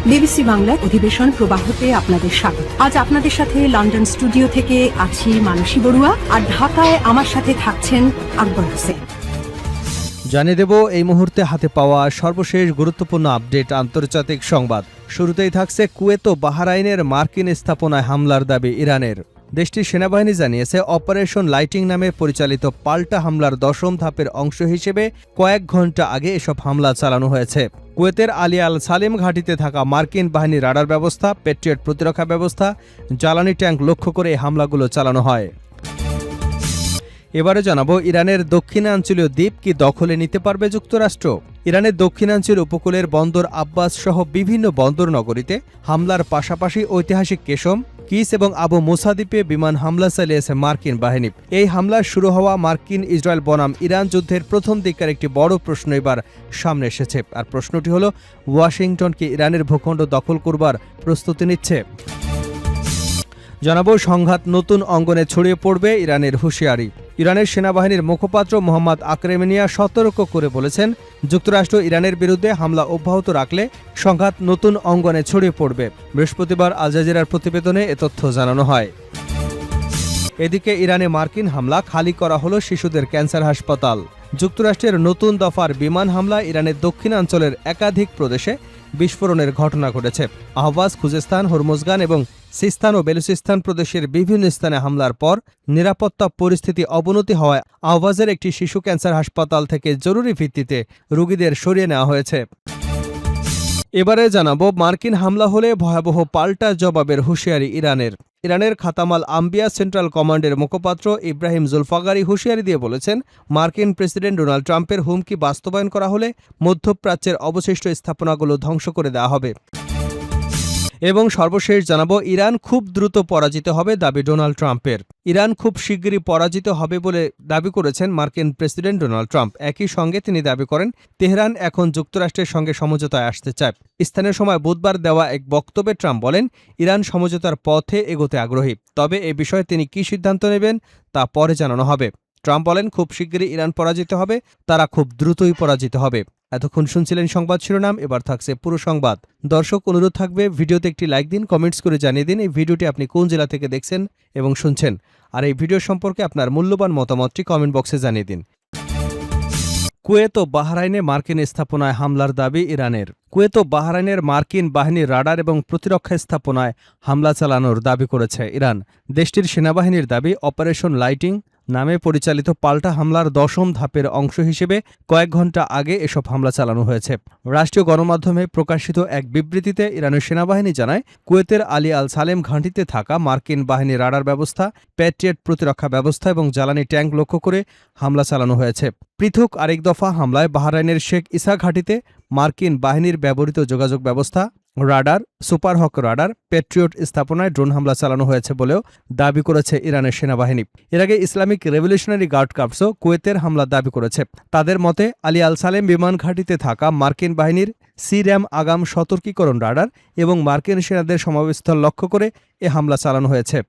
BBC বাংলার অধিবেশন প্রবাহতে আপনাদের স্বাগত। আজ আপনাদের সাথে লন্ডন স্টুডিও থেকে আছি মানসী বড়ুয়া, আর ঢাকায় আমার সাথে থাকছেন আকবর হোসেন। জানিয়ে দেব এই মুহূর্তে হাতে পাওয়া সর্বশেষ গুরুত্বপূর্ণ আপডেট আন্তর্জাতিক সংবাদ। শুরুতেই থাকছে কুয়েত ও বাহরাইনের মার্কিন স্থাপনায় হামলার দাবি ইরানের। দেশটির সেনাবাহিনী জানিয়েছে অপারেশন লাইটিং নামে পরিচালিত পাল্টা হামলার 10ম ধাপের অংশ হিসেবে কয়েক ঘণ্টা আগে এসব হামলা চালানো হয়েছে। কুয়েতের আলী আল সালেম ঘাঁটিতে থাকা মার্কিন বাহিনীর রাডার ব্যবস্থা, প্যাট্রিয়ট প্রতিরক্ষা ব্যবস্থা, জ্বালানি ট্যাঙ্ক লক্ষ্য করে এই হামলাগুলো চালানো হয়। এবারে জানাবো ইরানের দক্ষিণাঞ্চলীয় দ্বীপ কি দখলে নিতে পারবে যুক্তরাষ্ট্র। ইরানের দক্ষিণাঞ্চল উপকূলের বন্দর আব্বাস সহ বিভিন্ন বন্দর নগরীতে হামলার পাশাপাশি ঐতিহাসিক কেশম, কিস এবং আবু মুসা দ্বীপে বিমান হামলা চালিয়েছে মার্কিন বাহিনী। এই হামলা শুরু হওয়া মার্কিন ইসরায়েল বনাম ইরান যুদ্ধের প্রথম দিককার একটি বড় প্রশ্ন এবার সামনে এসেছে। আর প্রশ্নটি হলো, ওয়াশিংটন কি ইরানের ভূখণ্ড দখল করবার প্রস্তুতি নিচ্ছে? জানাবো সংঘাত নতুন অঙ্গনে ছড়িয়ে পড়বে, ইরানের হুঁশিয়ারি। ইরানের সেনাবাহিনীর মুখপাত্র মোহাম্মদ আকরেমিনিয়া সতর্ক করে বলেছেন, যুক্তরাষ্ট্র ইরানের বিরুদ্ধে হামলা অব্যাহত রাখলে সংঘাত নতুন অঙ্গনে ছড়িয়ে পড়বে। বৃহস্পতিবার আল জাজিরার প্রতিবেদনে এ তথ্য জানানো হয়। এদিকে ইরানে মার্কিন হামলা, খালি করা হলো শিশুদের ক্যান্সার হাসপাতাল। যুক্তরাষ্ট্রের নতুন দফার বিমান হামলা ইরানের দক্ষিণাঞ্চলের একাধিক প্রদেশে বিস্ফোরণের ঘটনা ঘটেছে। আহবাজ, খুজেস্তান, হরমুজগান এবং সিস্তান ও বেলুচিস্তান প্রদেশের বিভিন্ন স্থানে হামলার পর নিরাপত্তা পরিস্থিতি অবনতি হওয়ায় আহবাজের একটি শিশু ক্যান্সার হাসপাতাল থেকে জরুরি ভিত্তিতে রোগীদের সরিয়ে নেওয়া হয়েছে। এবারে জানাবো মার্কিন হামলা হলে ভয়াবহ পাল্টা জবাবের হুঁশিয়ারি ইরানের। ইরানের খাতামাল আম্বিয়া সেন্ট্রাল কমান্ডের মুখপাত্র ইব্রাহিম জুলফাগারি হুঁশিয়ারি দিয়ে বলেছেন, মার্কিন প্রেসিডেন্ট ডোনাল্ড ট্রাম্পের হুমকি বাস্তবায়ন করা হলে মধ্যপ্রাচ্যের অবশিষ্ট স্থাপনাগুলো ধ্বংস করে দেওয়া হবে। এবং সর্বশেষ জানাবো ইরান খুব দ্রুত পরাজিত হবে, দাবি ডোনাল্ড ট্রাম্পের। ইরান খুব শিগগিরই পরাজিত হবে বলে দাবি করেছেন মার্কিন প্রেসিডেন্ট ডোনাল্ড ট্রাম্প। একই সঙ্গে তিনি দাবি করেন, তেহরান এখন যুক্তরাষ্ট্রের সঙ্গে সমঝোতায় আসতে চায়। স্থানীয় সময় বুধবার দেওয়া এক বক্তব্যে ট্রাম্প বলেন, ইরান সমঝোতার পথে এগোতে আগ্রহী, তবে এ বিষয়ে তিনি কী সিদ্ধান্ত নেবেন তা পরে জানানো হবে। ট্রাম্প বলেন, খুব শিগগিরই ইরান পরাজিত হবে, তারা খুব দ্রুতই পরাজিত হবে। এতক্ষণ শুনছিলেন সংবাদ শিরোনাম, এবার থাকছে পুরো সংবাদ। দর্শক, অনুরোধ থাকবে ভিডিওতে একটি লাইক দিন, কমেন্টস করে জানিয়ে দিন এই ভিডিওটি আপনি কোন জেলা থেকে দেখছেন এবং শুনছেন, আর এই ভিডিও সম্পর্কে আপনার মূল্যবান মতামতটি কমেন্ট বক্সে জানিয়ে দিন। কুয়েত ও বাহরাইনে মার্কিন স্থাপনায় হামলার দাবি ইরানের। কুয়েত ও বাহরাইনের মার্কিন বাহিনীর রাডার এবং প্রতিরক্ষা স্থাপনায় হামলা চালানোর দাবি করেছে ইরান। দেশটির সেনাবাহিনীর দাবি, অপারেশন লাইটিং নামে পরিচালিত পাল্টা হামলার 10ম ধাপের অংশ হিসেবে কয়েক ঘণ্টা আগে এসব হামলা চালানো হয়েছে। রাষ্ট্রীয় গণমাধ্যমে প্রকাশিত এক বিবৃতিতে ইরানের সেনাবাহিনী জানায়, কুয়েতের আলী আল সালেম ঘাঁটিতে থাকা মার্কিন বাহিনীর রাডার ব্যবস্থা, প্যাট্রিয়ট প্রতিরক্ষা ব্যবস্থা এবং জ্বালানি ট্যাঙ্ক লক্ষ্য করে হামলা চালানো হয়েছে। পৃথক আরেক দফা হামলায় বাহরাইনের শেখ ইসা ঘাঁটিতে মার্কিন বাহিনীর ব্যবহৃত যোগাযোগ ব্যবস্থা, রাডার, সুপারহক রাডার, প্যাট্রিয়ট স্থাপনায় ড্রোন হামলা চালানো হয়েছে বলেও দাবি করেছে ইরানের সেনাবাহিনী। এর আগে ইসলামিক রেভলিউশনারি গার্ড কর্পসও কুয়েতের হামলা দাবি করেছে। তাদের মতে, আলী আল সালেম বিমান ঘাঁটিতে থাকা মার্কিন বাহিনীর সির্যাম আগাম সতর্কীকরণ রাডার এবং মার্কিন সেনাদের সমাবেশস্থল লক্ষ্য করে এ হামলা চালানো হয়েছে।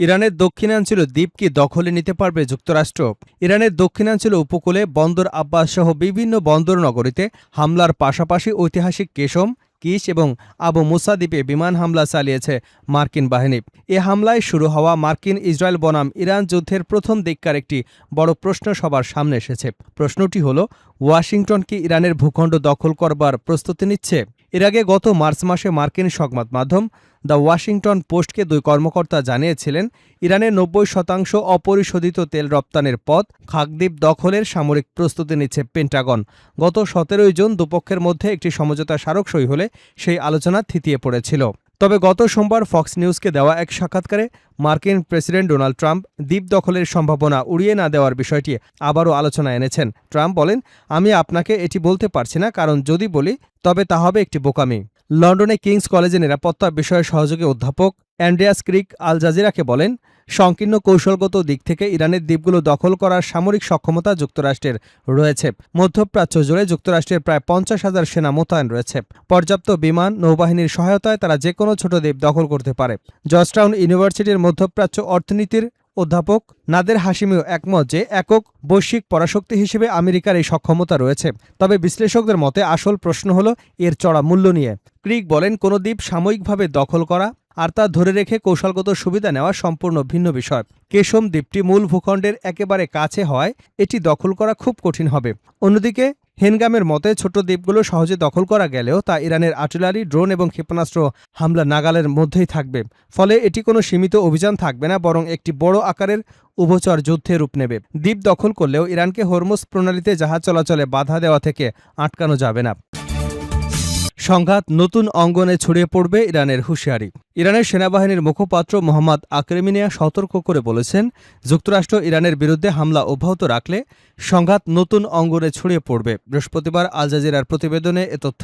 ইরানের দক্ষিণাঞ্চলীয় দ্বীপ কি দখলে নিতে পারবে যুক্তরাষ্ট্র। ইরানের দক্ষিণাঞ্চলীয় উপকূলে বন্দর আব্বাস সহ বিভিন্ন বন্দর নগরীতে হামলার পাশাপাশি ঐতিহাসিক কেশম, কিস এবং আবু মুসা দ্বীপে বিমান হামলা চালিয়েছে মার্কিন বাহিনী। এ হামলায় শুরু হওয়া মার্কিন ইসরায়েল বনাম ইরান যুদ্ধের প্রথম দিককার একটি বড় প্রশ্ন সবার সামনে এসেছে। প্রশ্নটি হল, ওয়াশিংটন কি ইরানের ভূখণ্ড দখল করবার প্রস্তুতি নিচ্ছে? এর আগে গত মার্চ মাসে মার্কিন সংবাদ মাধ্যম দ্য ওয়াশিংটন পোস্টকে 2 কর্মকর্তা জানিয়েছিলেন, ইরানের 90% অপরিশোধিত তেল রপ্তানির পথ খাকদ্বীপ দখলের সামরিক প্রস্তুতি নিচ্ছে পেন্টাগন। গত 17 জুন দুপক্ষের মধ্যে একটি সমঝোতা স্মারক সই হলে সেই আলোচনা থিতিয়ে পড়েছিল। তবে গত সোমবার ফক্স নিউজকে দেওয়া এক সাক্ষাৎকারে মার্কিন প্রেসিডেন্ট ডোনাল্ড ট্রাম্প দ্বীপ দখলের সম্ভাবনা উড়িয়ে না দেওয়ার বিষয়টি আবারও আলোচনায় এনেছেন। ট্রাম্প বলেন, আমি আপনাকে এটি বলতে পারছি না, কারণ যদি বলি তবে তা হবে একটি বোকামি। লন্ডনে কিংস কলেজে নিরাপত্তা বিষয়ে সহযোগী অধ্যাপক অ্যান্ড্রিয়াস ক্রিক আল জাজিরাকে বলেন, সংকীর্ণ কৌশলগত দিক থেকে ইরানের দ্বীপগুলো দখল করার সামরিক সক্ষমতা যুক্তরাষ্ট্রের রয়েছে। মধ্যপ্রাচ্য জুড়ে যুক্তরাষ্ট্রের প্রায় 50,000 সেনা মোতায়েন রয়েছে। পর্যাপ্ত বিমান, নৌবাহিনীর সহায়তায় তারা যে কোনো ছোট দ্বীপ দখল করতে পারে। জর্জটাউন ইউনিভার্সিটির মধ্যপ্রাচ্য অর্থনীতির অধ্যাপক নাদের হাশিমিও একমত যে একক বৈশ্বিক পরাশক্তি হিসেবে আমেরিকার এই সক্ষমতা রয়েছে। তবে বিশ্লেষকদের মতে আসল প্রশ্ন হল এর চড়া মূল্য নিয়ে। ক্রিক বলেন, কোনো দ্বীপ সাময়িকভাবে দখল করা আর তা ধরে রেখে কৌশলগত সুবিধা নেওয়া সম্পূর্ণ ভিন্ন বিষয়। কেশম দ্বীপটি মূল ভূখণ্ডের একেবারে কাছে হওয়ায় এটি দখল করা খুব কঠিন হবে। অন্যদিকে হেনগামের মতে ছোট দ্বীপগুলো সহজে দখল করা গেলেও তা ইরানের আর্টিলারি, ড্রোন এবং ক্ষেপণাস্ত্র হামলা নাগালের মধ্যেই থাকবে। ফলে এটি কোনো সীমিত অভিযান থাকবে না, বরং একটি বড় আকারের উভচর যুদ্ধে রূপ নেবে। দ্বীপ দখল করলেও ইরানকে হরমুজ প্রণালীতে জাহাজ চলাচলে বাধা দেওয়া থেকে আটকানো যাবে না। সংঘাত নতুন অঙ্গনে ছড়িয়ে পড়বে, ইরানের হুঁশিয়ারি। ইরানের সেনাবাহিনীর মুখপাত্র মোহাম্মদ আকরেমিনিয়া সতর্ক করে বলেছেন, যুক্তরাষ্ট্র ইরানের বিরুদ্ধে হামলা অব্যাহত রাখলে সংঘাত নতুন অঙ্গনে ছড়িয়ে পড়বে। বৃহস্পতিবার আল জাজিরার প্রতিবেদনে এ তথ্য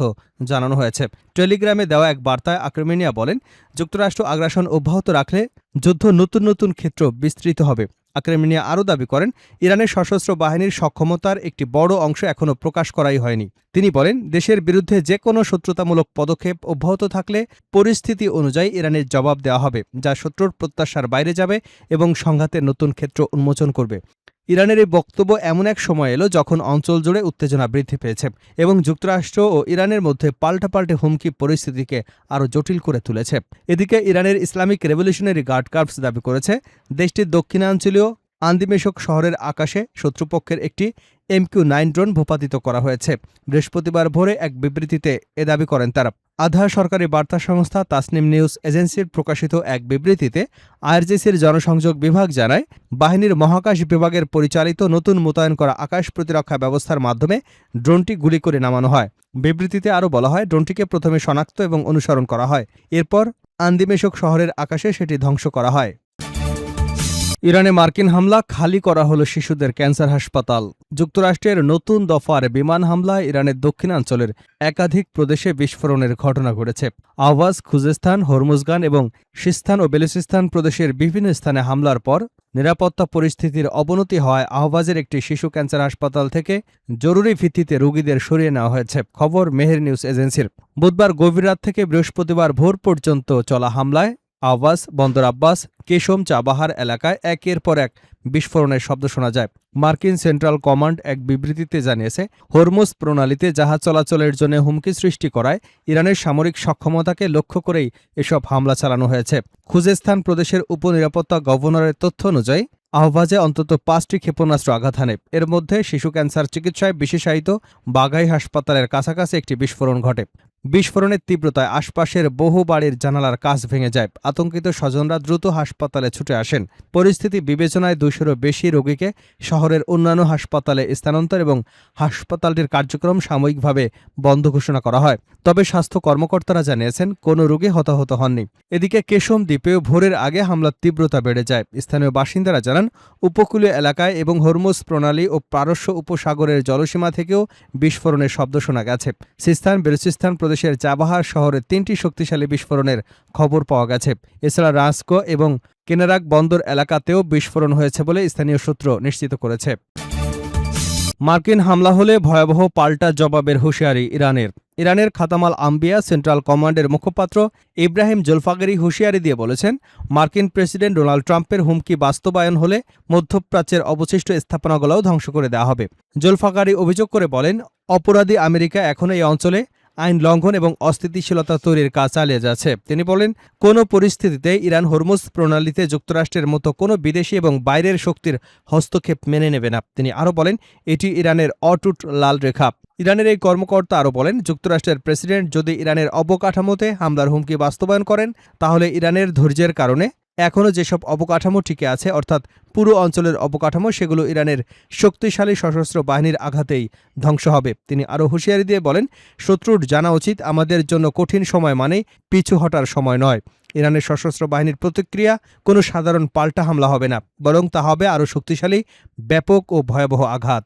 জানানো হয়েছে। টেলিগ্রামে দেওয়া এক বার্তায় আকরেমিনিয়া বলেন, যুক্তরাষ্ট্র আগ্রাসন অব্যাহত রাখলে যুদ্ধ নতুন নতুন ক্ষেত্র বিস্তৃত হবে। আকরেমিনিয়া আরও দাবি করেন, ইরানের সশস্ত্র বাহিনীর সক্ষমতার একটি বড় অংশ এখনও প্রকাশ করাই হয়নি। তিনি বলেন, দেশের বিরুদ্ধে যে কোনো শত্রুতামূলক পদক্ষেপ অব্যাহত থাকলে পরিস্থিতি অনুযায়ী ইরানের জবাব দেওয়া হবে, যা শত্রুর প্রত্যাশার বাইরে যাবে এবং সংঘাতের নতুন ক্ষেত্র উন্মোচন করবে। ইরানের এই বক্তব্য এমন এক সময় এলো যখন অঞ্চল জুড়ে উত্তেজনা বৃদ্ধি পেয়েছে এবং যুক্তরাষ্ট্র ও ইরানের মধ্যে পাল্টাপাল্টে হুমকি পরিস্থিতিকে আরও জটিল করে তুলেছে। এদিকে ইরানের ইসলামিক রেভলিউশনারি গার্ড কর্পস দাবি করেছে, দেশটির দক্ষিণাঞ্চলীয় আন্দিমেশক শহরের আকাশে শত্রুপক্ষের একটি MQ-9 ড্রোন ভূপাতিত করা হয়েছে। বৃহস্পতিবার ভোরে এক বিবৃতিতে এ দাবি করেন তারা। আধা সরকারি বার্তা সংস্থা তাসনিম নিউজ এজেন্সির প্রকাশিত এক বিবৃতিতে IRGCর জনসংযোগ বিভাগ জানায়, বাহিনীর মহাকাশ বিভাগের পরিচালিত নতুন মোতায়েন করা আকাশ প্রতিরক্ষা ব্যবস্থার মাধ্যমে ড্রোনটি গুলি করে নামানো হয়। বিবৃতিতে আরও বলা হয়, ড্রোনটিকে প্রথমে শনাক্ত এবং অনুসরণ করা হয়, এরপর আন্দিমেশক শহরের আকাশে সেটি ধ্বংস করা হয়। ইরানে মার্কিন হামলা, খালি করা হলো শিশুদের ক্যান্সার হাসপাতাল। যুক্তরাষ্ট্রের নতুন দফার বিমান হামলায় ইরানের দক্ষিণাঞ্চলের একাধিক প্রদেশে বিস্ফোরণের ঘটনা ঘটেছে। আহওয়াজ, খুজেস্তান, হরমুজগান এবং সিস্তান ও বেলুচিস্তান প্রদেশের বিভিন্ন স্থানে হামলার পর নিরাপত্তা পরিস্থিতির অবনতি হওয়ায় আহওয়াজের একটি শিশু ক্যান্সার হাসপাতাল থেকে জরুরি ভিত্তিতে রোগীদের সরিয়ে নেওয়া হয়েছে। খবর মেহের নিউজ এজেন্সির। বুধবার গভীর রাত থেকে বৃহস্পতিবার ভোর পর্যন্ত চলা হামলায় আহওয়াজ, বন্দর আব্বাস, কেশম, চাবাহার এলাকায় একের পর এক বিস্ফোরণের শব্দ শোনা যায়। মার্কিন সেন্ট্রাল কমান্ড এক বিবৃতিতে জানিয়েছে, হরমুজ প্রণালীতে জাহাজ চলাচলের জন্য হুমকি সৃষ্টি করায় ইরানের সামরিক সক্ষমতাকে লক্ষ্য করেই এসব হামলা চালানো হয়েছে। খুজেস্তান প্রদেশের উপনিরাপত্তা গভর্নরের তথ্য অনুযায়ী আহওয়াজে অন্তত 5টি ক্ষেপণাস্ত্র আঘাত হানে। এর মধ্যে শিশু ক্যান্সার চিকিৎসায় বিশেষায়িত বাগাই হাসপাতালের কাছাকাছি একটি বিস্ফোরণ ঘটে। বিস্ফোরণের তীব্রতায় আশপাশের বহু বাড়ির জানালার কাচ ভেঙে যায়। আতঙ্কিত স্বজনরা দ্রুত হাসপাতালে ছুটে আসেন। পরিস্থিতি বিবেচনায় 200-এরও বেশি রোগীকে শহরের অন্যান্য হাসপাতালে স্থানান্তর এবং হাসপাতালটির কার্যক্রম সাময়িকভাবে বন্ধ ঘোষণা করা হয়। তবে স্বাস্থ্য কর্মকর্তারা জানিয়েছেন, কোনো রোগী হতাহত হননি। এদিকে কেশম দ্বীপেও ভোরের আগে হামলার তীব্রতা বেড়ে যায়। স্থানীয় বাসিন্দারা জানান, উপকূলীয় এলাকায় এবং হরমুজ প্রণালী ও পারস্য উপসাগরের জলসীমা থেকেও বিস্ফোরণের শব্দ শোনা গেছে। সিস্তান, বেলুচিস্তান প্রদেশের চাবাহার শহরে 3টি শক্তিশালী বিস্ফোরণের খবর পাওয়া গেছে। এছাড়া রাস্কো এবং কেনারাক বন্দর এলাকাতেও বিস্ফোরণ হয়েছে বলে স্থানীয় সূত্র নিশ্চিত করেছে। মার্কিন হামলা হলে ভয়াবহ পাল্টা জবাবের হুঁশিয়ারি ইরানের। ইরানের খাতামাল আম্বিয়া সেন্ট্রাল কমান্ডের মুখপাত্র ইব্রাহিম জুলফাকারি হুঁশিয়ারি দিয়ে বলেছেন, মার্কিন প্রেসিডেন্ট ডোনাল্ড ট্রাম্পের হুমকি বাস্তবায়ন হলে মধ্যপ্রাচ্যের অবশিষ্ট স্থাপনাগুলোও ধ্বংস করে দেওয়া হবে। জুলফাকারি অভিযোগ করে বলেন, অপরাধী আমেরিকা এখনও এই অঞ্চলে আইন লঙ্ঘন এবং অস্থিতিশীলতা তৈরির কাজ চালিয়ে যাচ্ছে। তিনি বলেন, কোনো পরিস্থিতিতে ইরান হরমুজ প্রণালীতে যুক্তরাষ্ট্রের মতো কোনো বিদেশি এবং বাইরের শক্তির হস্তক্ষেপ মেনে নেবে না। তিনি আরও বলেন, এটি ইরানের অটুট লাল রেখা। ইরানের এই কর্মকর্তা আরও বলেন, যুক্তরাষ্ট্রের প্রেসিডেন্ট যদি ইরানের অবকাঠামোতে হামলার হুমকি বাস্তবায়ন করেন, তাহলে ইরানের ধৈর্যের কারণে এখনও যেসব অবকাঠামো টিকে আছে, অর্থাৎ পুরো অঞ্চলের অবকাঠামো, সেগুলো ইরানের শক্তিশালী সশস্ত্র বাহিনীর আঘাতেই ধ্বংস হবে। তিনি আরও হুঁশিয়ারি দিয়ে বলেন, শত্রুর জানা উচিত আমাদের জন্য কঠিন সময় মানে পিছু হটার সময় নয়। ইরানের সশস্ত্র বাহিনীর প্রতিক্রিয়া কোনো সাধারণ পাল্টা হামলা হবে না, বরং তা হবে আরও শক্তিশালী, ব্যাপক ও ভয়াবহ আঘাত।